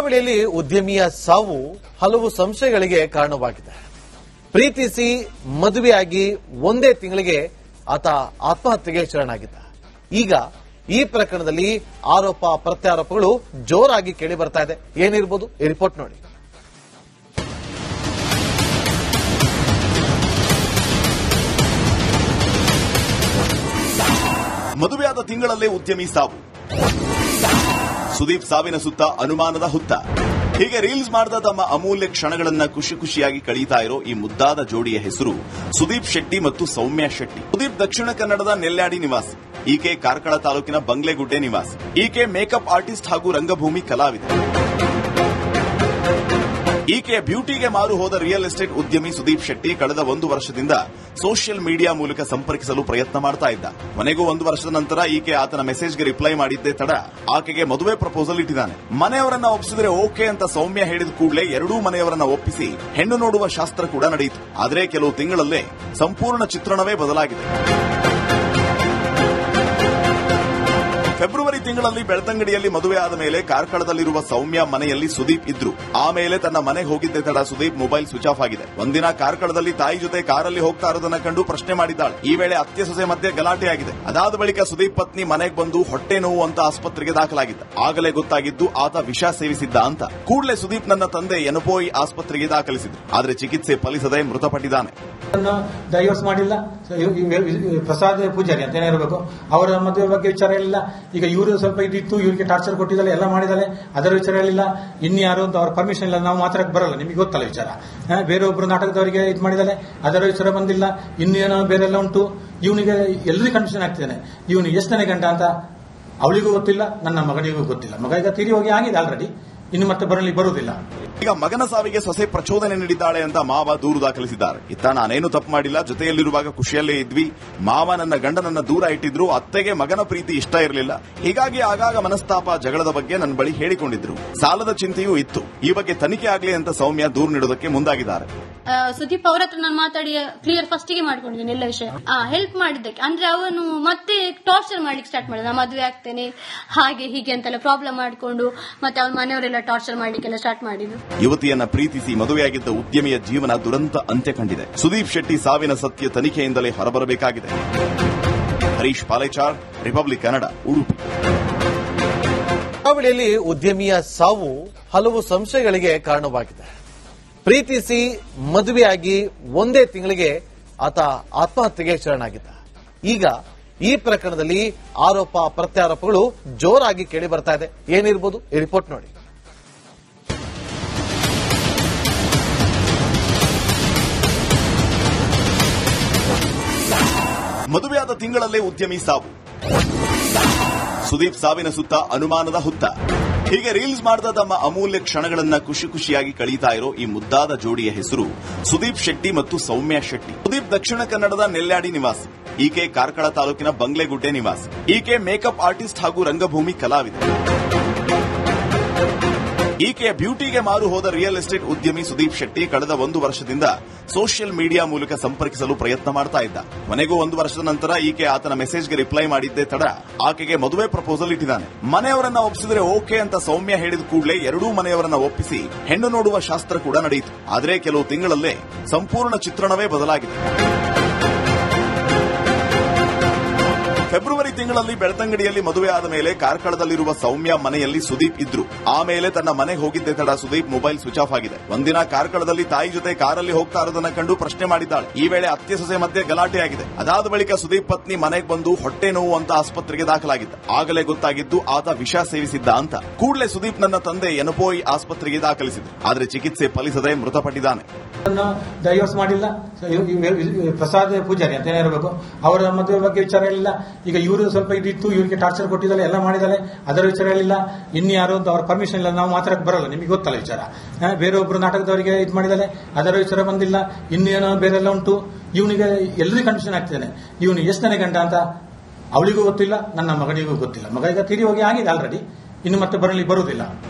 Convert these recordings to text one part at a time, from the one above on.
ಕರಾವಳಿಯಲ್ಲಿ ಉದ್ಯಮಿಯ ಸಾವು ಹಲವು ಸಂಶಯಗಳಿಗೆ ಕಾರಣವಾಗಿದೆ. ಪ್ರೀತಿಸಿ ಮದುವೆಯಾಗಿ ಒಂದೇ ತಿಂಗಳಿಗೆ ಆತ ಆತ್ಮಹತ್ಯೆಗೆ ಶರಣಾಗಿದ್ದ. ಈಗ ಈ ಪ್ರಕರಣದಲ್ಲಿ ಆರೋಪ ಪ್ರತ್ಯಾರೋಪಗಳು ಜೋರಾಗಿ ಕೇಳಿ ಬರ್ತಾ ಇದೆ. ಏನಿರಬಹುದು ಈ ರಿಪೋರ್ಟ್ ನೋಡಿ. ಮದುವೆಯಾದ ತಿಂಗಳಲ್ಲೇ ಉದ್ಯಮಿ ಸಾವು. ಸುದೀಪ್ ಸಾವಿನ ಸುತ್ತ ಅನುಮಾನದ ಹುತ್ತ. ಹೀಗೆ ರೀಲ್ಸ್ ಮಾಡಿದ ತಮ್ಮ ಅಮೂಲ್ಯ ಕ್ಷಣಗಳನ್ನ ಖುಷಿ ಖುಷಿಯಾಗಿ ಕಳೀತಾ ಇರೋ ಈ ಮುದ್ದಾದ ಜೋಡಿಯ ಹೆಸರು ಸುದೀಪ್ ಶೆಟ್ಟಿ ಮತ್ತು ಸೌಮ್ಯ ಶೆಟ್ಟಿ. ಸುದೀಪ್ ದಕ್ಷಿಣ ಕನ್ನಡದ ನೆಲ್ಯಾಡಿ ನಿವಾಸಿ. ಈಕೆ ಕಾರ್ಕಳ ತಾಲೂಕಿನ ಬಂಗ್ಲೆಗುಡ್ಡೆ ನಿವಾಸಿ. ಈಕೆ ಮೇಕಪ್ ಆರ್ಟಿಸ್ಟ್ ಹಾಗೂ ರಂಗಭೂಮಿ ಕಲಾವಿದೆ. ಈಕೆಯ ಬ್ಯೂಟಿಗೆ ಮಾರು ಹೋದ ರಿಯಲ್ ಎಸ್ಟೇಟ್ ಉದ್ಯಮಿ ಸುದೀಪ್ ಶೆಟ್ಟಿ ಕಳೆದ 1 ವರ್ಷದಿಂದ ಸೋಷಿಯಲ್ ಮೀಡಿಯಾ ಮೂಲಕ ಸಂಪರ್ಕಿಸಲು ಪ್ರಯತ್ನ ಮಾಡ್ತಾ ಇದ್ದ. ಕೊನೆಗೂ 1 ವರ್ಷದ ನಂತರ ಈಕೆ ಆತನ ಮೆಸೇಜ್ಗೆ ರಿಪ್ಲೈ ಮಾಡಿದ್ದೇ ತಡ ಆಕೆಗೆ ಮದುವೆ ಪ್ರಪೋಸಲ್ ಇಟ್ಟಿದ್ದಾನೆ. ಮನೆಯವರನ್ನ ಒಪ್ಪಿಸಿದ್ರೆ ಓಕೆ ಅಂತ ಸೌಮ್ಯ ಹೇಳಿದ ಕೂಡಲೇ ಎರಡೂ ಮನೆಯವರನ್ನ ಒಪ್ಪಿಸಿ ಹೆಣ್ಣು ನೋಡುವ ಶಾಸ್ತ್ರ ಕೂಡ ನಡೆಯಿತು. ಆದರೆ ಕೆಲವು ತಿಂಗಳಲ್ಲೇ ಸಂಪೂರ್ಣ ಚಿತ್ರಣವೇ ಬದಲಾಗಿದೆ. ಫೆಬ್ರವರಿ ತಿಂಗಳಲ್ಲಿ ಬೆಳ್ತಂಗಡಿಯಲ್ಲಿ ಮದುವೆಯಾದ ಮೇಲೆ ಕಾರ್ಕಳದಲ್ಲಿರುವ ಸೌಮ್ಯ ಮನೆಯಲ್ಲಿ ಸುದೀಪ್ ಇದ್ರು. ಆಮೇಲೆ ತನ್ನ ಮನೆಗೆ ಹೋಗಿದ್ದೆ ತಡ ಸುದೀಪ್ ಮೊಬೈಲ್ ಸ್ವಿಚ್ ಆಫ್ ಆಗಿದೆ. ಒಂದಿನ ಕಾರ್ಕಳದಲ್ಲಿ ತಾಯಿ ಜೊತೆ ಕಾರಲ್ಲಿ ಹೋಗ್ತಾ ಇರೋದನ್ನ ಕಂಡು ಪ್ರಶ್ನೆ ಮಾಡಿದ್ದಾಳೆ. ಈ ವೇಳೆ ಅತ್ತೆ ಸೊಸೆ ಮಧ್ಯೆ ಗಲಾಟೆಯಾಗಿದೆ. ಅದಾದ ಬಳಿಕ ಸುದೀಪ್ ಪತ್ನಿ ಮನೆಗೆ ಬಂದು ಹೊಟ್ಟೆ ನೋವು ಅಂತ ಆಸ್ಪತ್ರೆಗೆ ದಾಖಲಾಗಿದ್ದ. ಆಗಲೇ ಗೊತ್ತಾಗಿದ್ದು ಆತ ವಿಷ ಸೇವಿಸಿದ್ದ ಅಂತ. ಕೂಡಲೇ ಸುದೀಪ್ ನನ್ನ ತಂದೆ ಎನಪೋಯಿ ಆಸ್ಪತ್ರೆಗೆ ದಾಖಲಿಸಿದ್ರು. ಆದರೆ ಚಿಕಿತ್ಸೆ ಫಲಿಸದೆ ಮೃತಪಟ್ಟಿದ್ದಾನೆ. ಡೈವರ್ಸ್ ಮಾಡಿಲ್ಲ. ಪ್ರಸಾದ್ ಪೂಜಾರಿ ಅಂತ ಇರಬೇಕು. ಅವರ ಮದುವೆ ಬಗ್ಗೆ ವಿಚಾರ ಇಲ್ಲ. ಈಗ ಇವರು ಸ್ವಲ್ಪ ಇದಿತ್ತು, ಇವರಿಗೆ ಟಾರ್ಚರ್ ಕೊಟ್ಟಿದ್ದಾಳೆ, ಎಲ್ಲ ಮಾಡಿದಾಳೆ, ಅದರ ವಿಚಾರ ಇಲ್ಲ. ಇನ್ಯಾರು ಅಂತ ಅವ್ರ ಪರ್ಮಿಷನ್ ಇಲ್ಲ, ನಾವು ಮಾತಾಡಕ್ಕೆ ಬರಲ್ಲ, ನಿಮಗೆ ಗೊತ್ತಲ್ಲ ವಿಚಾರ. ಬೇರೊಬ್ರು ನಾಟಕದವರಿಗೆ ಇದು ಮಾಡಿದಾಳೆ, ಅದರ ವಿಚಾರ ಬಂದಿಲ್ಲ. ಇನ್ನೇನೋ ಬೇರೆಲ್ಲ ಉಂಟು. ಇವನಿಗೆ ಎಲ್ಲರಿಗೂ ಕನ್ಫ್ಯೂಷನ್ ಆಗ್ತಿದ್ದಾನೆ. ಇವನು ಎಷ್ಟನೇ ಗಂಟ ಅಂತ ಅವಳಿಗೂ ಗೊತ್ತಿಲ್ಲ, ನನ್ನ ಮಗನಿಗೂ ಗೊತ್ತಿಲ್ಲ. ಮಗ ಈಗ ತೀರಿ ಹೋಗಿ ಆಗಿದೆ ಆಲ್ರೆಡಿ, ಇನ್ನು ಮತ್ತೆ ಬರುವುದಿಲ್ಲ. ಈಗ ಮಗನ ಸಾವಿಗೆ ಸೊಸೆ ಪ್ರಚೋದನೆ ನೀಡಿದ್ದಾಳೆ ಅಂತ ಮಾವ ದೂರು ದಾಖಲಿಸಿದ್ದಾರೆ. ಇತ್ತ ನಾನೇನು ತಪ್ಪು ಮಾಡಿಲ್ಲ, ಜೊತೆಯಲ್ಲಿರುವಾಗ ಖುಷಿಯಲ್ಲೇ ಇದ್ವಿ. ಮಾವ ನನ್ನ ಗಂಡನನ್ನ ದೂರ ಇಟ್ಟಿದ್ರು. ಅತ್ತೆಗೆ ಮಗನ ಪ್ರೀತಿ ಇಷ್ಟ ಇರಲಿಲ್ಲ. ಹೀಗಾಗಿ ಆಗಾಗ ಮನಸ್ತಾಪ, ಜಗಳದ ಬಗ್ಗೆ ನನ್ನ ಬಳಿ ಹೇಳಿಕೊಂಡಿದ್ರು. ಸಾಲದ ಚಿಂತೆಯೂ ಇತ್ತು. ಈ ಬಗ್ಗೆ ತನಿಖೆ ಆಗಲಿ ಅಂತ ಸೌಮ್ಯ ದೂರು ನೀಡೋದಕ್ಕೆ ಮುಂದಾಗಿದ್ದಾರೆ. ಸುದೀಪ್ ಅವ್ರ ಹತ್ರ ನಾನು ಮಾತಾಡಿ ಕ್ಲಿಯರ್ ಫಸ್ಟಿಗೆ ಮಾಡ್ಕೊಂಡಿದ್ದೀನಿ ಎಲ್ಲ ವಿಷಯ. ಹೆಲ್ಪ್ ಮಾಡಿದ್ದಕ್ಕೆ ಅಂದ್ರೆ ಅವನು ಮತ್ತೆ ಟಾರ್ಚರ್ ಮಾಡ್ಲಿಕ್ಕೆ ಸ್ಟಾರ್ಟ್ ಮಾಡಿದ. ಮದುವೆ ಆಗ್ತೇನೆ ಹಾಗೆ ಹೀಗೆ ಅಂತೆಲ್ಲ ಪ್ರಾಬ್ಲಮ್ ಮಾಡಿಕೊಂಡು ಮತ್ತೆ ಅವನ ಮನೆಯವರೆಲ್ಲ ಟಾರ್ಚರ್ ಮಾಡ್ಲಿಕ್ಕೆಲ್ಲ ಸ್ಟಾರ್ಟ್ ಮಾಡಿದ್ರು. ಯುವತಿಯನ್ನ ಪ್ರೀತಿಸಿ ಮದುವೆಯಾಗಿದ್ದ ಉದ್ಯಮಿಯ ಜೀವನ ದುರಂತ ಅಂತ್ಯ ಕಂಡಿದೆ. ಸುದೀಪ್ ಶೆಟ್ಟಿ ಸಾವಿನ ಸತ್ಯ ತನಿಖೆಯಿಂದಲೇ ಹೊರಬರಬೇಕಾಗಿದೆ. ಹರೀಶ್ ಪಾಲೇಚಾರ್, ರಿಪಬ್ಲಿಕ್ ಕನ್ನಡ, ಉಡುಪಿ. ಕರಾವಳಿಯಲ್ಲಿ ಉದ್ಯಮಿಯ ಸಾವು ಹಲವು ಸಂಶಯಗಳಿಗೆ ಕಾರಣವಾಗಿದೆ. ಪ್ರೀತಿಸಿ ಮದುವೆಯಾಗಿ ಒಂದೇ ತಿಂಗಳಿಗೆ ಆತ ಆತ್ಮಹತ್ಯೆಗೆ ಶರಣಾಗಿದ್ದ. ಈಗ ಈ ಪ್ರಕರಣದಲ್ಲಿ ಆರೋಪ ಪ್ರತ್ಯಾರೋಪಗಳು ಜೋರಾಗಿ ಕೇಳಿ ಬರ್ತಾ ಇದೆ. ಏನಿರಬಹುದು ಈ ರಿಪೋರ್ಟ್ ನೋಡಿ. ಮದುವೆಯಾದ ತಿಂಗಳಲ್ಲೇ ಉದ್ಯಮಿ ಸಾವು. ಸುದೀಪ್ ಸಾವಿನ ಸುತ್ತ ಅನುಮಾನದ ಹುತ್ತ. ಹೀಗೆ ರೀಲ್ಸ್ ಮಾಡಿದ ತಮ್ಮ ಅಮೂಲ್ಯ ಕ್ಷಣಗಳನ್ನ ಖುಷಿ ಖುಷಿಯಾಗಿ ಕಳೀತಾ ಇರೋ ಈ ಮುದ್ದಾದ ಜೋಡಿಯ ಹೆಸರು ಸುದೀಪ್ ಶೆಟ್ಟಿ ಮತ್ತು ಸೌಮ್ಯ ಶೆಟ್ಟಿ. ಸುದೀಪ್ ದಕ್ಷಿಣ ಕನ್ನಡದ ನೆಲ್ಯಾಡಿ ನಿವಾಸಿ. ಈಕೆ ಕಾರ್ಕಳ ತಾಲೂಕಿನ ಬಂಗ್ಲೆಗುಡ್ಡೆ ನಿವಾಸಿ. ಈಕೆ ಮೇಕಪ್ ಆರ್ಟಿಸ್ಟ್ ಹಾಗೂ ರಂಗಭೂಮಿ ಕಲಾವಿದೆ. ಈಕೆಯ ಬ್ಯೂಟಿಗೆ ಮಾರು ಹೋದ ರಿಯಲ್ ಎಸ್ಟೇಟ್ ಉದ್ಯಮಿ ಸುದೀಪ್ ಶೆಟ್ಟಿ ಕಳೆದ 1 ವರ್ಷದಿಂದ ಸೋಷಿಯಲ್ ಮೀಡಿಯಾ ಮೂಲಕ ಸಂಪರ್ಕಿಸಲು ಪ್ರಯತ್ನ ಮಾಡ್ತಾ ಇದ್ದ. ಕೊನೆಗೂ 1 ವರ್ಷದ ನಂತರ ಈಕೆ ಆತನ ಮೆಸೇಜ್ಗೆ ರಿಪ್ಲೈ ಮಾಡಿದ್ದೇ ತಡ ಆಕೆಗೆ ಮದುವೆ ಪ್ರಪೋಸಲ್ ಇಟ್ಟಿದ್ದಾನೆ. ಮನೆಯವರನ್ನ ಒಪ್ಪಿಸಿದ್ರೆ ಓಕೆ ಅಂತ ಸೌಮ್ಯ ಹೇಳಿದ ಕೂಡಲೇ ಎರಡೂ ಮನೆಯವರನ್ನ ಒಪ್ಪಿಸಿ ಹೆಣ್ಣು ನೋಡುವ ಶಾಸ್ತ್ರ ಕೂಡ ನಡೆಯಿತು. ಆದರೆ ಕೆಲವು ತಿಂಗಳಲ್ಲೇ ಸಂಪೂರ್ಣ ಚಿತ್ರಣವೇ ಬದಲಾಗಿದೆ. ಫೆಬ್ರವರಿ ತಿಂಗಳಲ್ಲಿ ಬೆಳ್ತಂಗಡಿಯಲ್ಲಿ ಮದುವೆಯಾದ ಮೇಲೆ ಕಾರ್ಕಳದಲ್ಲಿರುವ ಸೌಮ್ಯ ಮನೆಯಲ್ಲಿ ಸುದೀಪ್ ಇದ್ರು. ಆಮೇಲೆ ತನ್ನ ಮನೆಗೆ ಹೋಗಿದ್ದೆ ತಡ ಸುದೀಪ್ ಮೊಬೈಲ್ ಸ್ವಿಚ್ ಆಫ್ ಆಗಿದೆ. ಒಂದಿನ ಕಾರ್ಕಳದಲ್ಲಿ ತಾಯಿ ಜೊತೆ ಕಾರಲ್ಲಿ ಹೋಗ್ತಾ ಇರೋದನ್ನ ಕಂಡು ಪ್ರಶ್ನೆ ಮಾಡಿದ್ದಾಳೆ. ಈ ವೇಳೆ ಅತ್ತೆ ಸೊಸೆ ಮಧ್ಯೆ ಗಲಾಟೆಯಾಗಿದೆ. ಅದಾದ ಬಳಿಕ ಸುದೀಪ್ ಪತ್ನಿ ಮನೆಗೆ ಬಂದು ಹೊಟ್ಟೆ ನೋವು ಅಂತ ಆಸ್ಪತ್ರೆಗೆ ದಾಖಲಾಗಿದ್ದ. ಆಗಲೇ ಗೊತ್ತಾಗಿದ್ದು ಆತ ವಿಷ ಸೇವಿಸಿದ್ದ ಅಂತ. ಕೂಡಲೇ ಸುದೀಪ್ ನನ್ನ ತಂದೆ ಎನಪೋಯಿ ಆಸ್ಪತ್ರೆಗೆ ದಾಖಲಿಸಿದ್ರು. ಆದರೆ ಚಿಕಿತ್ಸೆ ಫಲಿಸದೆ ಮೃತಪಟ್ಟಿದ್ದಾನೆ. ಡೈವರ್ಸ್ ಮಾಡಿಲ್ಲ. ಪ್ರಸಾದ್ ಪೂಜಾರಿ ಅಂತ ಇರಬೇಕು. ಅವರ ಮದುವೆ ಬಗ್ಗೆ ವಿಚಾರ ಇಲ್ಲ. ಈಗ ಇವರು ಸ್ವಲ್ಪ ಇದಿತ್ತು, ಇವರಿಗೆ ಟಾರ್ಚರ್ ಕೊಟ್ಟಿದ್ದಾಳೆ, ಎಲ್ಲ ಮಾಡಿದಾಳೆ, ಅದರ ವಿಚಾರ ಇಲ್ಲ. ಇನ್ಯಾರು ಅಂತ ಅವ್ರ ಪರ್ಮಿಷನ್ ಇಲ್ಲ, ನಾವು ಮಾತಾಡಕ್ಕೆ ಬರಲ್ಲ, ನಿಮಗೆ ಗೊತ್ತಲ್ಲ ವಿಚಾರ. ಬೇರೊಬ್ರು ನಾಟಕದವರಿಗೆ ಇದು ಮಾಡಿದಾಳೆ, ಅದರ ವಿಚಾರ ಬಂದಿಲ್ಲ. ಇನ್ನೇನೋ ಬೇರೆಲ್ಲ ಉಂಟು. ಇವನಿಗೆ ಎಲ್ಲರಿಗೂ ಕನ್ಫ್ಯೂಷನ್ ಆಗ್ತಿದ್ದಾನೆ. ಇವನು ಎಷ್ಟನೇ ಗಂಟ ಅಂತ ಅವಳಿಗೂ ಗೊತ್ತಿಲ್ಲ, ನನ್ನ ಮಗನಿಗೂ ಗೊತ್ತಿಲ್ಲ. ಮಗ ಈಗ ತೀರಿ ಹೋಗಿ ಆಗಿದೆ ಆಲ್ರೆಡಿ, ಇನ್ನು ಮತ್ತೆ ಬರಲಿ ಬರುವುದಿಲ್ಲ.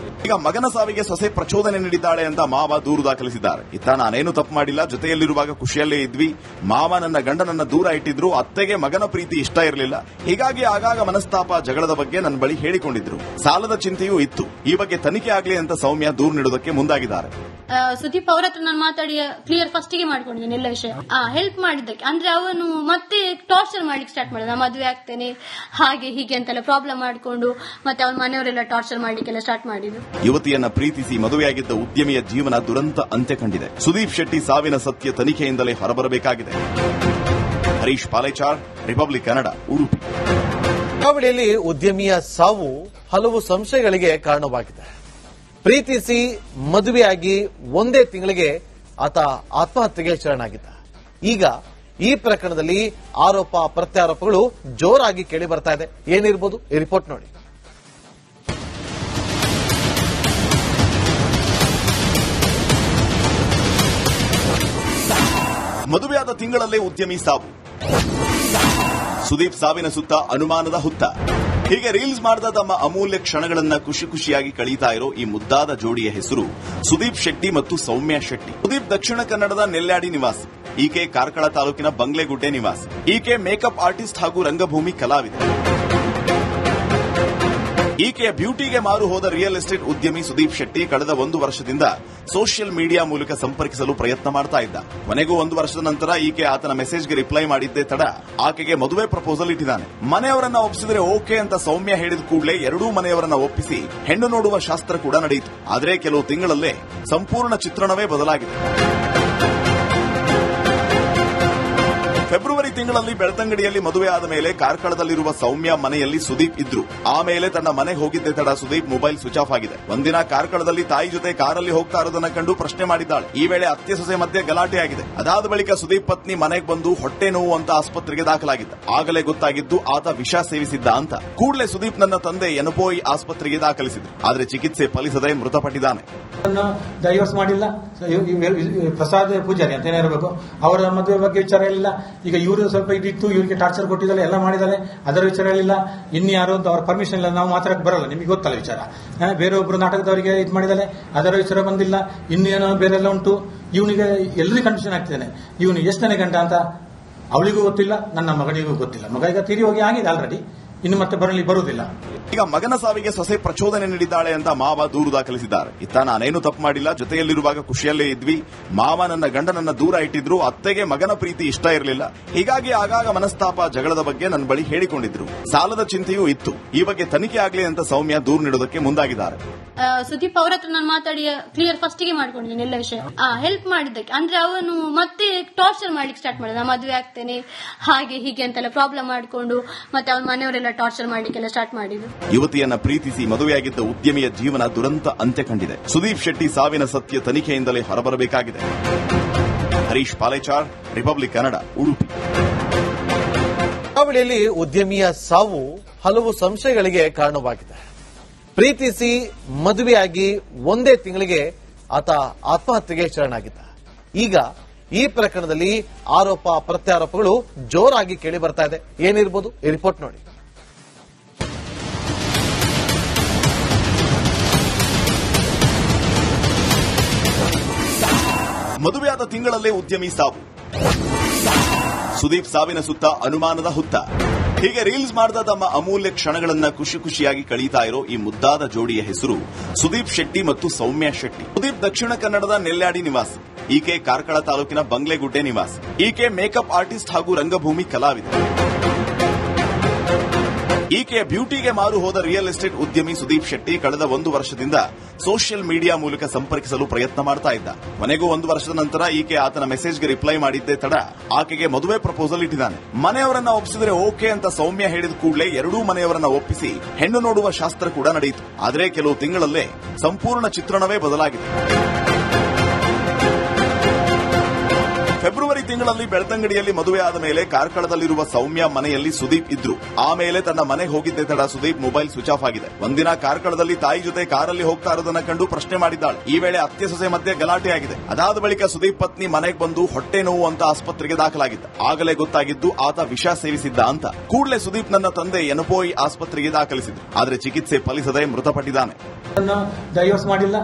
ಈಗ ಮಗನ ಸಾವಿಗೆ ಸೊಸೆ ಪ್ರಚೋದನೆ ನೀಡಿದ್ದಾಳೆ ಅಂತ ಮಾವ ದೂರು ದಾಖಲಿಸಿದ್ದಾರೆ. ಇತ್ತ ನಾನೇನು ತಪ್ಪು ಮಾಡಿಲ್ಲ, ಜೊತೆಯಲ್ಲಿರುವಾಗ ಖುಷಿಯಲ್ಲೇ ಇದ್ವಿ. ಮಾವ ನನ್ನ ಗಂಡನನ್ನ ದೂರ ಇಟ್ಟಿದ್ರು. ಅತ್ತೆಗೆ ಮಗನ ಪ್ರೀತಿ ಇಷ್ಟ ಇರಲಿಲ್ಲ. ಹೀಗಾಗಿ ಆಗಾಗ ಮನಸ್ತಾಪ, ಜಗಳದ ಬಗ್ಗೆ ನನ್ನ ಬಳಿ ಹೇಳಿಕೊಂಡಿದ್ರು. ಸಾಲದ ಚಿಂತೆಯೂ ಇತ್ತು. ಈ ಬಗ್ಗೆ ತನಿಖೆ ಆಗಲಿ ಅಂತ ಸೌಮ್ಯ ದೂರು ನೀಡುವುದಕ್ಕೆ ಮುಂದಾಗಿದ್ದಾರೆ. ಸುದೀಪ್ ಅವ್ರ ಹತ್ರ ನಾನು ಮಾತಾಡಿ ಕ್ಲಿಯರ್ ಫಸ್ಟಿಗೆ ಮಾಡ್ಕೊಂಡಿದ್ದೇನೆ ಎಲ್ಲ ವಿಷಯ. ಹೆಲ್ಪ್ ಮಾಡಿದ್ದಕ್ಕೆ ಅಂದ್ರೆ ಅವನು ಮತ್ತೆ ಟಾರ್ಚರ್ ಮಾಡ್ಲಿಕ್ಕೆ ಸ್ಟಾರ್ಟ್ ಮಾಡಿದ. ಮದುವೆ ಆಗ್ತೇನೆ ಹಾಗೆ ಹೀಗೆ ಅಂತೆಲ್ಲ ಪ್ರಾಬ್ಲಮ್ ಮಾಡಿಕೊಂಡು ಮತ್ತೆ ಅವನ ಮನೆಯವರೆಲ್ಲ ಟಾರ್ಚರ್ ಮಾಡ್ಲಿಕ್ಕೆಲ್ಲ ಸ್ಟಾರ್ಟ್ ಮಾಡಿದ್ರು. ಯುವತಿಯನ್ನ ಪ್ರೀತಿಸಿ ಮದುವೆಯಾಗಿದ್ದ ಉದ್ಯಮಿಯ ಜೀವನ ದುರಂತ ಅಂತ್ಯ ಕಂಡಿದೆ. ಸುದೀಪ್ ಶೆಟ್ಟಿ ಸಾವಿನ ಸತ್ಯ ತನಿಖೆಯಿಂದಲೇ ಹೊರಬರಬೇಕಾಗಿದೆ. ಹರೀಶ್ ಪಾಲೇಚಾರ್, ರಿಪಬ್ಲಿಕ್ ಕನ್ನಡ, ಉಡುಪಿ. ಕರಾವಳಿಯಲ್ಲಿ ಉದ್ಯಮಿಯ ಸಾವು ಹಲವು ಸಂಶಯಗಳಿಗೆ ಕಾರಣವಾಗಿದೆ. ಪ್ರೀತಿಸಿ ಮದುವೆಯಾಗಿ ಒಂದೇ ತಿಂಗಳಿಗೆ ಆತ ಆತ್ಮಹತ್ಯೆಗೆ ಶರಣಾಗಿದ್ದ. ಈಗ ಈ ಪ್ರಕರಣದಲ್ಲಿ ಆರೋಪ ಪ್ರತ್ಯಾರೋಪಗಳು ಜೋರಾಗಿ ಕೇಳಿ ಬರ್ತಾ ಇದೆ. ಏನಿರಬಹುದು ಈ ರಿಪೋರ್ಟ್ ನೋಡಿ. ಮದುವೆಯಾದ ತಿಂಗಳಲ್ಲೇ ಉದ್ಯಮಿ ಸಾವು. ಸುದೀಪ್ ಸಾವಿನ ಸುತ್ತ ಅನುಮಾನದ ಹುತ್ತ. ಹೀಗೆ ರೀಲ್ಸ್ ಮಾಡಿದ ತಮ್ಮ ಅಮೂಲ್ಯ ಕ್ಷಣಗಳನ್ನ ಖುಷಿ ಖುಷಿಯಾಗಿ ಕಳೀತಾ ಇರೋ ಈ ಮುದ್ದಾದ ಜೋಡಿಯ ಹೆಸರು ಸುದೀಪ್ ಶೆಟ್ಟಿ ಮತ್ತು ಸೌಮ್ಯ ಶೆಟ್ಟಿ. ಸುದೀಪ್ ದಕ್ಷಿಣ ಕನ್ನಡದ ನೆಲ್ಯಾಡಿ ನಿವಾಸಿ. ಈಕೆ ಕಾರ್ಕಳ ತಾಲೂಕಿನ ಬಂಗ್ಲೆಗುಡ್ಡೆ ನಿವಾಸಿ. ಈಕೆ ಮೇಕಪ್ ಆರ್ಟಿಸ್ಟ್ ಹಾಗೂ ರಂಗಭೂಮಿ ಕಲಾವಿದೆ. ಈಕೆಯ ಬ್ಯೂಟಿಗೆ ಮಾರು ಹೋದ ರಿಯಲ್ ಎಸ್ಟೇಟ್ ಉದ್ಯಮಿ ಸುದೀಪ್ ಶೆಟ್ಟಿ ಕಳೆದ 1 ವರ್ಷದಿಂದ ಸೋಷಿಯಲ್ ಮೀಡಿಯಾ ಮೂಲಕ ಸಂಪರ್ಕಿಸಲು ಪ್ರಯತ್ನ ಮಾಡ್ತಾ ಇದ್ದ. ಕೊನೆಗೂ 1 ವರ್ಷದ ನಂತರ ಈಕೆ ಆತನ ಮೆಸೇಜ್ಗೆ ರಿಪ್ಲೈ ಮಾಡಿದ್ದೇ ತಡ ಆಕೆಗೆ ಮದುವೆ ಪ್ರಪೋಸಲ್ ಇಟ್ಟಿದ್ದಾನೆ. ಮನೆಯವರನ್ನ ಒಪ್ಪಿಸಿದ್ರೆ ಓಕೆ ಅಂತ ಸೌಮ್ಯ ಹೇಳಿದ ಕೂಡಲೇ ಎರಡೂ ಮನೆಯವರನ್ನ ಒಪ್ಪಿಸಿ ಹೆಣ್ಣು ನೋಡುವ ಶಾಸ್ತ್ರ ಕೂಡ ನಡೆಯಿತು. ಆದರೆ ಕೆಲವು ತಿಂಗಳಲ್ಲೇ ಸಂಪೂರ್ಣ ಚಿತ್ರಣವೇ ಬದಲಾಗಿದೆ. ಫೆಬ್ರವರಿ ತಿಂಗಳಲ್ಲಿ ಬೆಳ್ತಂಗಡಿಯಲ್ಲಿ ಮದುವೆಯಾದ ಮೇಲೆ ಕಾರ್ಕಳದಲ್ಲಿರುವ ಸೌಮ್ಯ ಮನೆಯಲ್ಲಿ ಸುದೀಪ್ ಇದ್ರು. ಆಮೇಲೆ ತನ್ನ ಮನೆಗೆ ಹೋಗಿದ್ದೆ ತಡ ಸುದೀಪ್ ಮೊಬೈಲ್ ಸ್ವಿಚ್ ಆಫ್ ಆಗಿದೆ. ಒಂದಿನ ಕಾರ್ಕಳದಲ್ಲಿ ತಾಯಿ ಜೊತೆ ಕಾರಲ್ಲಿ ಹೋಗ್ತಾ ಇರೋದನ್ನ ಕಂಡು ಪ್ರಶ್ನೆ ಮಾಡಿದ್ದಾಳೆ. ಈ ವೇಳೆ ಅತ್ತೆ ಸೊಸೆ ಮಧ್ಯೆ ಗಲಾಟೆ ಆಗಿದೆ. ಅದಾದ ಬಳಿಕ ಸುದೀಪ್ ಪತ್ನಿ ಮನೆಗೆ ಬಂದು ಹೊಟ್ಟೆ ನೋವು ಅಂತ ಆಸ್ಪತ್ರೆಗೆ ದಾಖಲಾಗಿದ್ದ. ಆಗಲೇ ಗೊತ್ತಾಗಿದ್ದು ಆತ ವಿಷ ಸೇವಿಸಿದ್ದ ಅಂತ. ಕೂಡಲೇ ಸುದೀಪ್ ನನ್ನ ತಂದೆ ಎನಪೋಯಿ ಆಸ್ಪತ್ರೆಗೆ ದಾಖಲಿಸಿದ್ರು. ಆದರೆ ಚಿಕಿತ್ಸೆ ಫಲಿಸದೆ ಮೃತಪಟ್ಟಿದ್ದಾನೆ. ಡೈವರ್ಸ್ ಮಾಡಿಲ್ಲ. ಪ್ರಸಾದ್ ಪೂಜಾರಿ ಅಂತ ಏನಿರಬೇಕು. ಅವರ ಮದುವೆ ಬಗ್ಗೆ ವಿಚಾರ ಇಲ್ಲ. ಈಗ ಇವರು ಸ್ವಲ್ಪ ಇದಿತ್ತು, ಇವರಿಗೆ ಟಾರ್ಚರ್ ಕೊಟ್ಟಿದ್ದಾರೆ, ಎಲ್ಲ ಮಾಡಿದ್ದಾರೆ, ಅದರ ವಿಚಾರ ಇಲ್ಲ. ಇನ್ಯಾರು ಅಂತ ಅವ್ರ ಪರ್ಮಿಷನ್ ಇಲ್ಲ, ನಾವು ಮಾತಾಡಕ್ಕೆ ಬರಲ್ಲ, ನಿಮಗೆ ಗೊತ್ತಲ್ಲ ವಿಚಾರ. ಬೇರೊಬ್ರು ನಾಟಕದವರಿಗೆ ಇದು ಮಾಡಿದ್ದಾರೆ, ಅದರ ವಿಚಾರ ಬಂದಿಲ್ಲ. ಇನ್ನೇನೋ ಬೇರೆಲ್ಲ ಉಂಟು. ಇವನಿಗೆ ಎಲ್ಲರಿಗೂ ಕನ್ಫ್ಯೂಷನ್ ಆಗ್ತಿದ್ದಾನೆ. ಇವನು ಎಷ್ಟನೇ ಗಂಟ ಅಂತ ಅವಳಿಗೂ ಗೊತ್ತಿಲ್ಲ, ನನ್ನ ಮಗನಿಗೂ ಗೊತ್ತಿಲ್ಲ. ಮಗ ಈಗ ತೀರಿ ಹೋಗಿ ಆಗಿದೆ ಆಲ್ರೆಡಿ, ಇನ್ನು ಮತ್ತೆ ಬರಲಿ ಬರುವುದಿಲ್ಲ. ಈಗ ಮಗನ ಸಾವಿಗೆ ಸೊಸೆ ಪ್ರಚೋದನೆ ನೀಡಿದ್ದಾಳೆ ಅಂತ ಮಾವ ದೂರು ದಾಖಲಿಸಿದ್ದಾರೆ. ಇತ್ತ ನಾನೇನು ತಪ್ಪು ಮಾಡಿಲ್ಲ, ಜೊತೆಯಲ್ಲಿರುವಾಗ ಖುಷಿಯಲ್ಲೇ ಇದ್ವಿ. ಮಾವ ನನ್ನ ಗಂಡನನ್ನ ದೂರ ಇಟ್ಟಿದ್ರು. ಅತ್ತೆಗೆ ಮಗನ ಪ್ರೀತಿ ಇಷ್ಟ ಇರಲಿಲ್ಲ. ಹೀಗಾಗಿ ಆಗಾಗ ಮನಸ್ತಾಪ, ಜಗಳದ ಬಗ್ಗೆ ನನ್ನ ಬಳಿ ಹೇಳಿಕೊಂಡಿದ್ರು. ಸಾಲದ ಚಿಂತೆಯೂ ಇತ್ತು. ಈ ಬಗ್ಗೆ ತನಿಖೆ ಆಗಲಿ ಅಂತ ಸೌಮ್ಯ ದೂರು ನೀಡುವುದಕ್ಕೆ ಮುಂದಾಗಿದ್ದಾರೆ. ಸುದೀಪ್ ಅವ್ರ ಹತ್ರ ನಾನು ಮಾತಾಡಿ ಕ್ಲಿಯರ್ ಫಸ್ಟಿಗೆ ಮಾಡ್ಕೊಂಡಿದ್ದೇನೆ ಎಲ್ಲ ವಿಷಯ. ಹೆಲ್ಪ್ ಮಾಡಿದ್ದಕ್ಕೆ ಅಂದ್ರೆ ಅವನು ಮತ್ತೆ ಟಾರ್ಚರ್ ಮಾಡ್ಲಿಕ್ಕೆ ಸ್ಟಾರ್ಟ್ ಮಾಡಿದ. ಮದುವೆ ಆಗ್ತೇನೆ ಹಾಗೆ ಹೀಗೆ ಅಂತೆಲ್ಲ ಪ್ರಾಬ್ಲಮ್ ಮಾಡಿಕೊಂಡು ಮತ್ತೆ ಅವನ ಮನೆಯವರೆಲ್ಲ ಟಾರ್ಚರ್ ಮಾಡ್ಲಿಕ್ಕೆಲ್ಲ ಸ್ಟಾರ್ಟ್ ಮಾಡಿದ್ರು. ಯುವತಿಯನ್ನ ಪ್ರೀತಿಸಿ ಮದುವೆಯಾಗಿದ್ದ ಉದ್ಯಮಿಯ ಜೀವನ ದುರಂತ ಅಂತ್ಯ ಕಂಡಿದೆ. ಸುದೀಪ್ ಶೆಟ್ಟಿ ಸಾವಿನ ಸತ್ಯ ತನಿಖೆಯಿಂದಲೇ ಹೊರಬರಬೇಕಾಗಿದೆ. ಹರೀಶ್ ಪಾಲೇಚಾರ್, ರಿಪಬ್ಲಿಕ್ ಕನ್ನಡ, ಉಡುಪಿ. ಕರಾವಳಿಯಲ್ಲಿ ಉದ್ಯಮಿಯ ಸಾವು ಹಲವು ಸಂಶಯಗಳಿಗೆ ಕಾರಣವಾಗಿದೆ. ಪ್ರೀತಿಸಿ ಮದುವೆಯಾಗಿ ಒಂದೇ ತಿಂಗಳಿಗೆ ಆತ ಆತ್ಮಹತ್ಯೆಗೆ ಶರಣಾಗಿದ್ದ. ಈಗ ಈ ಪ್ರಕರಣದಲ್ಲಿ ಆರೋಪ ಪ್ರತ್ಯಾರೋಪಗಳು ಜೋರಾಗಿ ಕೇಳಿ ಬರ್ತಾ ಇದೆ. ಏನಿರಬಹುದು ಈ ರಿಪೋರ್ಟ್ ನೋಡಿ. ಮದುವೆಯಾದ ತಿಂಗಳಲ್ಲೇ ಉದ್ಯಮಿ ಸಾವು. ಸುದೀಪ್ ಸಾವಿನ ಸುತ್ತ ಅನುಮಾನದ ಹುತ್ತ. ಹೀಗೆ ರೀಲ್ಸ್ ಮಾಡಿದ ತಮ್ಮ ಅಮೂಲ್ಯ ಕ್ಷಣಗಳನ್ನ ಖುಷಿ ಖುಷಿಯಾಗಿ ಕಳೀತಾ ಇರೋ ಈ ಮುದ್ದಾದ ಜೋಡಿಯ ಹೆಸರು ಸುದೀಪ್ ಶೆಟ್ಟಿ ಮತ್ತು ಸೌಮ್ಯ ಶೆಟ್ಟಿ. ಸುದೀಪ್ ದಕ್ಷಿಣ ಕನ್ನಡದ ನೆಲ್ಯಾಡಿ ನಿವಾಸಿ. ಈಕೆ ಕಾರ್ಕಳ ತಾಲೂಕಿನ ಬಂಗ್ಲೆಗುಡ್ಡೆ ನಿವಾಸಿ. ಈಕೆ ಮೇಕಪ್ ಆರ್ಟಿಸ್ಟ್ ಹಾಗೂ ರಂಗಭೂಮಿ ಕಲಾವಿದೆ. ಈಕೆಯ ಬ್ಯೂಟಿಗೆ ಮಾರು ಹೋದ ರಿಯಲ್ ಎಸ್ಟೇಟ್ ಉದ್ಯಮಿ ಸುದೀಪ್ ಶೆಟ್ಟಿ ಕಳೆದ 1 ವರ್ಷದಿಂದ ಸೋಷಿಯಲ್ ಮೀಡಿಯಾ ಮೂಲಕ ಸಂಪರ್ಕಿಸಲು ಪ್ರಯತ್ನ ಮಾಡ್ತಾ ಇದ್ದ. ಕೊನೆಗೂ 1 ವರ್ಷದ ನಂತರ ಈಕೆ ಆತನ ಮೆಸೇಜ್ಗೆ ರಿಪ್ಲೈ ಮಾಡಿದ್ದೇ ತಡ ಆಕೆಗೆ ಮದುವೆ ಪ್ರಪೋಸಲ್ ಇಟ್ಟಿದ್ದಾನೆ. ಮನೆಯವರನ್ನ ಒಪ್ಪಿಸಿದ್ರೆ ಓಕೆ ಅಂತ ಸೌಮ್ಯ ಹೇಳಿದ ಕೂಡಲೇ ಎರಡೂ ಮನೆಯವರನ್ನ ಒಪ್ಪಿಸಿ ಹೆಣ್ಣು ನೋಡುವ ಶಾಸ್ತ್ರ ಕೂಡ ನಡೆಯಿತು. ಆದರೆ ಕೆಲವು ತಿಂಗಳಲ್ಲೇ ಸಂಪೂರ್ಣ ಚಿತ್ರಣವೇ ಬದಲಾಗಿದೆ. ಫೆಬ್ರವರಿ ತಿಂಗಳಲ್ಲಿ ಬೆಳ್ತಂಗಡಿಯಲ್ಲಿ ಮದುವೆ ಆದ ಮೇಲೆ ಕಾರ್ಕಳದಲ್ಲಿರುವ ಸೌಮ್ಯ ಮನೆಯಲ್ಲಿ ಸುದೀಪ್ ಇದ್ರು. ಆಮೇಲೆ ತನ್ನ ಮನೆಗೆ ಹೋಗಿದ್ದೆ ತಡ ಸುದೀಪ್ ಮೊಬೈಲ್ ಸ್ವಿಚ್ ಆಫ್ ಆಗಿದೆ. ಒಂದಿನ ಕಾರ್ಕಳದಲ್ಲಿ ತಾಯಿ ಜೊತೆ ಕಾರಲ್ಲಿ ಹೋಗ್ತಾ ಇರೋದನ್ನ ಕಂಡು ಪ್ರಶ್ನೆ ಮಾಡಿದ್ದಾಳೆ. ಈ ವೇಳೆ ಅತ್ತೆ ಸೊಸೆ ಮಧ್ಯೆ ಗಲಾಟೆ ಆಗಿದೆ. ಅದಾದ ಬಳಿಕ ಸುದೀಪ್ ಪತ್ನಿ ಮನೆಗೆ ಬಂದು ಹೊಟ್ಟೆ ನೋವು ಅಂತ ಆಸ್ಪತ್ರೆಗೆ ದಾಖಲಾಗಿದ್ದ. ಆಗಲೇ ಗೊತ್ತಾಗಿದ್ದು ಆತ ವಿಷ ಸೇವಿಸಿದ್ದ ಅಂತ. ಕೂಡಲೇ ಸುದೀಪ್ ನನ್ನ ತಂದೆ ಎನಪೋಯಿ ಆಸ್ಪತ್ರೆಗೆ ದಾಖಲಿಸಿದ್ರು. ಆದರೆ ಚಿಕಿತ್ಸೆ ಫಲಿಸದೆ ಮೃತಪಟ್ಟಿದ್ದಾನೆ. ಡೈವರ್ಸ್ ಮಾಡಿಲ್ಲ,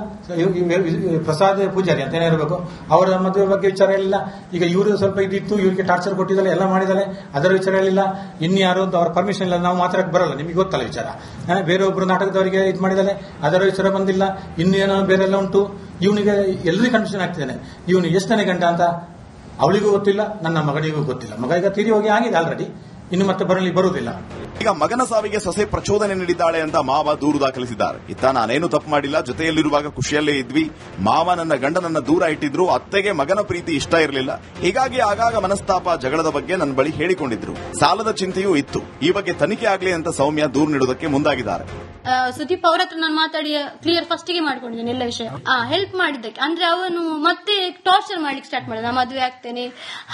ಪ್ರಸಾದ್ ಪೂಜಾರಿ ಅಂತ ಇರಬೇಕು. ಅವರ ಮದುವೆ ಬಗ್ಗೆ ವಿಚಾರ ಇಲ್ಲ. ಈಗ ಇವರು ಸ್ವಲ್ಪ ಇದಿತ್ತು, ಇವರಿಗೆ ಟಾರ್ಚರ್ ಕೊಟ್ಟಿದ್ದಾರೆ, ಎಲ್ಲ ಮಾಡಿದ್ದಾರೆ, ಅದರ ವಿಚಾರ ಇಲ್ಲ. ಇನ್ಯಾರು ಅಂತ ಅವ್ರ ಪರ್ಮಿಷನ್ ಇಲ್ಲ, ನಾವು ಮಾತಾಡಕ್ಕೆ ಬರಲ್ಲ, ನಿಮಗೆ ಗೊತ್ತಲ್ಲ ವಿಚಾರ. ಬೇರೊಬ್ರು ನಾಟಕದವರಿಗೆ ಇದು ಮಾಡಿದ್ದಾರೆ, ಅದರ ವಿಚಾರ ಬಂದಿಲ್ಲ. ಇನ್ನೇನೋ ಬೇರೆಲ್ಲ ಉಂಟು. ಇವನಿಗೆ ಎಲ್ಲರಿಗೂ ಕನ್ಫ್ಯೂಷನ್ ಆಗ್ತಿದ್ದಾನೆ. ಇವನು ಎಷ್ಟನೇ ಗಂಟ ಅಂತ ಅವಳಿಗೂ ಗೊತ್ತಿಲ್ಲ, ನನ್ನ ಮಗನಿಗೂ ಗೊತ್ತಿಲ್ಲ. ಮಗ ಈಗ ತೀರಿ ಹೋಗಿ ಆಗಿದೆ ಆಲ್ರೆಡಿ, ಇನ್ನು ಮತ್ತೆ ಬರುವುದಿಲ್ಲ. ಈಗ ಮಗನ ಸಾವಿಗೆ ಸೊಸೆ ಪ್ರಚೋದನೆ ನೀಡಿದ್ದಾಳೆ ಅಂತ ಮಾವ ದೂರು ದಾಖಲಿಸಿದ್ದಾರೆ. ಇತ್ತ ನಾನೇನು ತಪ್ಪು ಮಾಡಿಲ್ಲ, ಜೊತೆಯಲ್ಲಿರುವಾಗ ಖುಷಿಯಲ್ಲೇ ಇದ್ವಿ. ಮಾವ ನನ್ನ ಗಂಡನನ್ನ ದೂರ ಇಟ್ಟಿದ್ರು. ಅತ್ತೆಗೆ ಮಗನ ಪ್ರೀತಿ ಇಷ್ಟ ಇರಲಿಲ್ಲ. ಹೀಗಾಗಿ ಆಗಾಗ ಮನಸ್ತಾಪ, ಜಗಳದ ಬಗ್ಗೆ ನನ್ನ ಬಳಿ ಹೇಳಿಕೊಂಡಿದ್ರು. ಸಾಲದ ಚಿಂತೆಯೂ ಇತ್ತು. ಈ ಬಗ್ಗೆ ತನಿಖೆ ಆಗಲಿ ಅಂತ ಸೌಮ್ಯ ದೂರು ನೀಡುವುದಕ್ಕೆ ಮುಂದಾಗಿದ್ದಾರೆ. ಸುದೀಪ್ ಅವ್ರ ಹತ್ರ ನಾನು ಮಾತಾಡಿ ಕ್ಲಿಯರ್ ಫಸ್ಟಿಗೆ ಮಾಡ್ಕೊಂಡಿದ್ದೇನೆ ಎಲ್ಲ ವಿಷಯ. ಹೆಲ್ಪ್ ಮಾಡಿದ್ದಕ್ಕೆ ಅಂದ್ರೆ ಅವನು ಮತ್ತೆ ಟಾರ್ಚರ್ ಮಾಡ್ಲಿಕ್ಕೆ ಸ್ಟಾರ್ಟ್ ಮಾಡಿದ. ಮದುವೆ ಆಗ್ತೇನೆ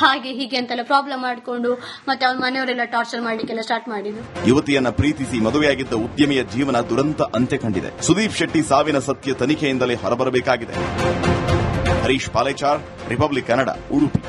ಹಾಗೆ ಹೀಗೆ ಅಂತೆಲ್ಲ ಪ್ರಾಬ್ಲಮ್ ಮಾಡಿಕೊಂಡು ಮತ್ತೆ ಅವನ ಮನೆಯವರೆಲ್ಲ ಟಾರ್ಚರ್ ಮಾಡ್ಲಿಕ್ಕೆಲ್ಲ ಸ್ಟಾರ್ಟ್ ಮಾಡಿದ್ರು. ಯುವತಿಯನ್ನ ಪ್ರೀತಿಸಿ ಮದುವೆಯಾಗಿದ್ದ ಉದ್ಯಮಿಯ ಜೀವನ ದುರಂತ ಅಂತ್ಯ ಕಂಡಿದೆ. ಸುದೀಪ್ ಶೆಟ್ಟಿ ಸಾವಿನ ಸತ್ಯ ತನಿಖೆಯಿಂದಲೇ ಹೊರಬರಬೇಕಾಗಿದೆ. ಹರೀಶ್ ಪಾಲೇಚಾರ್, ರಿಪಬ್ಲಿಕ್ ಕನ್ನಡ, ಉಡುಪಿ.